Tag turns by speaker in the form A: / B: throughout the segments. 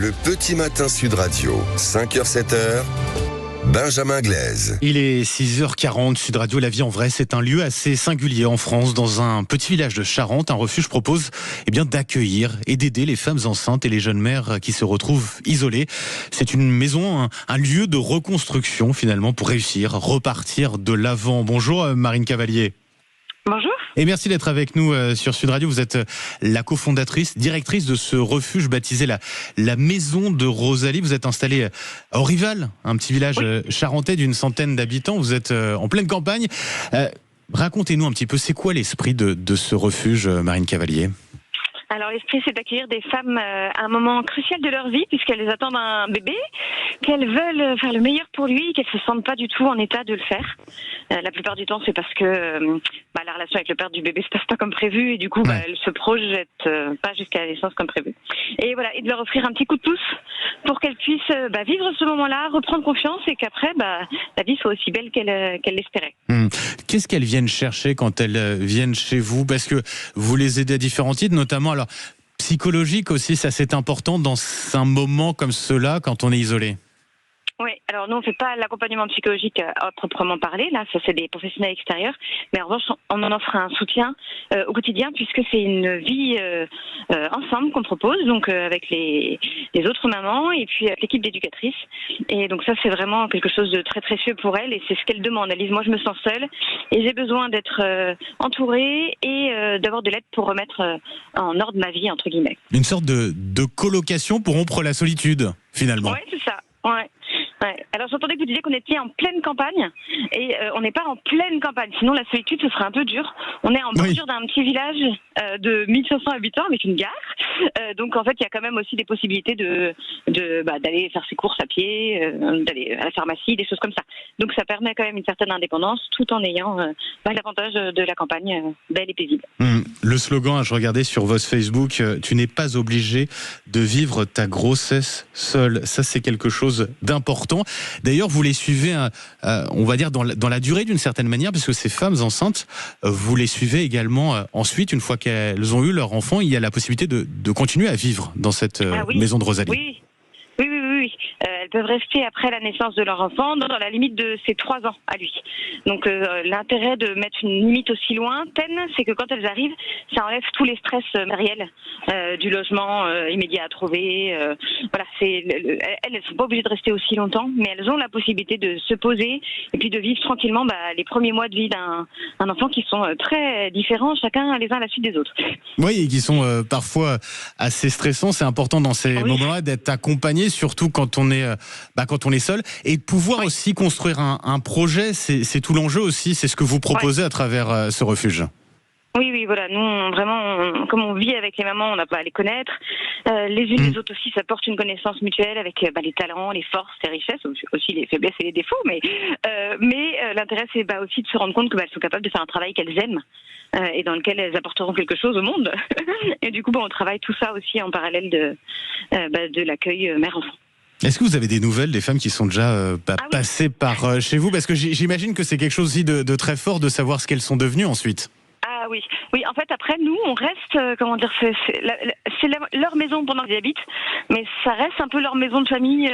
A: Le petit matin Sud Radio, 5h-7h, Benjamin Glaise.
B: Il est 6h40, Sud Radio, la vie en vrai, c'est un lieu assez singulier en France. Dans un petit village de Charente, un refuge propose d'accueillir et d'aider les femmes enceintes et les jeunes mères qui se retrouvent isolées. C'est une maison, un lieu de reconstruction finalement pour réussir, repartir de l'avant. Bonjour Marine Cavalier.
C: Bonjour.
B: Et merci d'être avec nous sur Sud Radio. Vous êtes la cofondatrice, directrice de ce refuge baptisé la Maison de Rosalie. Vous êtes installée à Aurival, un petit village charentais d'une centaine d'habitants. Vous êtes en pleine campagne. Racontez-nous un petit peu, c'est quoi l'esprit de ce refuge, Marine Cavalier ?
C: Alors l'esprit, c'est d'accueillir des femmes à un moment crucial de leur vie, puisqu'elles attendent un bébé, qu'elles veulent faire le meilleur pour lui, qu'elles se sentent pas du tout en état de le faire. La plupart du temps, c'est parce que la relation avec le père du bébé se passe pas comme prévu, et du coup, elles se projettent pas jusqu'à la naissance comme prévu. Et voilà, et de leur offrir un petit coup de pouce pour qu'elles puissent vivre ce moment-là, reprendre confiance, et qu'après, la vie soit aussi belle qu'elles l'espéraient.
B: Qu'est-ce qu'elles viennent chercher quand elles viennent chez vous ? Parce que vous les aidez à différents titres, notamment alors psychologique aussi, ça c'est important dans un moment comme cela quand on est isolé.
C: Oui, alors nous on fait pas l'accompagnement psychologique à proprement parler, là ça c'est des professionnels extérieurs, mais en revanche on en offre un soutien au quotidien puisque c'est une vie ensemble qu'on propose, donc avec les autres mamans et puis avec l'équipe d'éducatrices, et donc ça c'est vraiment quelque chose de très précieux pour elles et c'est ce qu'elles demandent. Elles disent moi je me sens seule et j'ai besoin d'être entourée et d'avoir de l'aide pour remettre en ordre ma vie entre guillemets.
B: Une sorte de colocation pour rompre la solitude finalement.
C: Oui c'est ça, ouais. Alors j'entendais que vous disiez qu'on était en pleine campagne et on n'est pas en pleine campagne, sinon la solitude ce serait un peu dur. On est en bordure d'un petit village de 1500 habitants avec une gare, donc en fait il y a quand même aussi des possibilités d'aller faire ses courses à pied, d'aller à la pharmacie, des choses comme ça. Donc ça permet quand même une certaine indépendance tout en ayant l'avantage de la campagne belle et paisible.
B: Le slogan, je regardais sur votre Facebook, tu n'es pas obligé de vivre ta grossesse seule. Ça c'est quelque chose d'important. D'ailleurs, vous les suivez, on va dire, dans la durée d'une certaine manière, parce que ces femmes enceintes, vous les suivez également ensuite, une fois qu'elles ont eu leur enfant, il y a la possibilité de continuer à vivre dans cette maison de Rosalie.
C: Oui. Elles peuvent rester après la naissance de leur enfant dans la limite de ses 3 ans à lui. Donc l'intérêt de mettre une limite aussi lointaine, c'est que quand elles arrivent, ça enlève tous les stress matériels du logement immédiat à trouver. Elles ne sont pas obligées de rester aussi longtemps, mais elles ont la possibilité de se poser et puis de vivre tranquillement les premiers mois de vie d'un enfant qui sont très différents, chacun les uns à la suite des autres.
B: Oui, et qui sont parfois assez stressants. C'est important dans ces moments-là d'être accompagné, surtout quand on est seul, et de pouvoir aussi construire un projet. C'est tout l'enjeu aussi. C'est ce que vous proposez à travers ce refuge.
C: Oui, voilà. Nous, vraiment, comme on vit avec les mamans, on n'a pas à les connaître. Les unes les autres aussi, ça porte une connaissance mutuelle avec les talents, les forces, les richesses, aussi les faiblesses et les défauts. Mais l'intérêt, c'est aussi de se rendre compte qu'elles sont capables de faire un travail qu'elles aiment et dans lequel elles apporteront quelque chose au monde. Et du coup, on travaille tout ça aussi en parallèle de l'accueil mère-enfant.
B: Est-ce que vous avez des nouvelles des femmes qui sont déjà passées par chez vous ? Parce que j'imagine que c'est quelque chose aussi de très fort de savoir ce qu'elles sont devenues ensuite.
C: Ah oui. En fait, après, nous, on reste, c'est leur maison pendant qu'ils y habitent, mais ça reste un peu leur maison de famille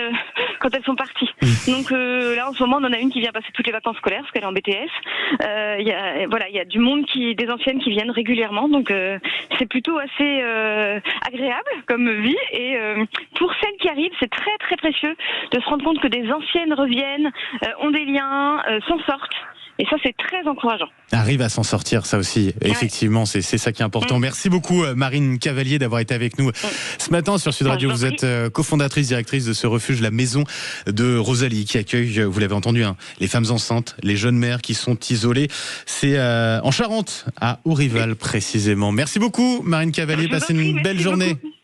C: quand elles sont parties. Donc là, en ce moment, on en a une qui vient passer toutes les vacances scolaires, parce qu'elle est en BTS. Il y a du monde des anciennes qui viennent régulièrement, donc c'est plutôt assez agréable comme vie. Et pour celles qui arrivent, c'est très très précieux de se rendre compte que des anciennes reviennent, ont des liens, s'en sortent. Et ça, c'est très encourageant.
B: Arrive à s'en sortir, ça aussi. Effectivement, c'est ça qui est important. Merci beaucoup, Marine Cavalier, d'avoir été avec nous ce matin sur Sud Radio. Vous êtes cofondatrice, directrice de ce refuge, la Maison de Rosalie, qui accueille, vous l'avez entendu, les femmes enceintes, les jeunes mères qui sont isolées. C'est en Charente, à Aurival précisément. Merci beaucoup, Marine Cavalier. Passez une belle journée. Beaucoup.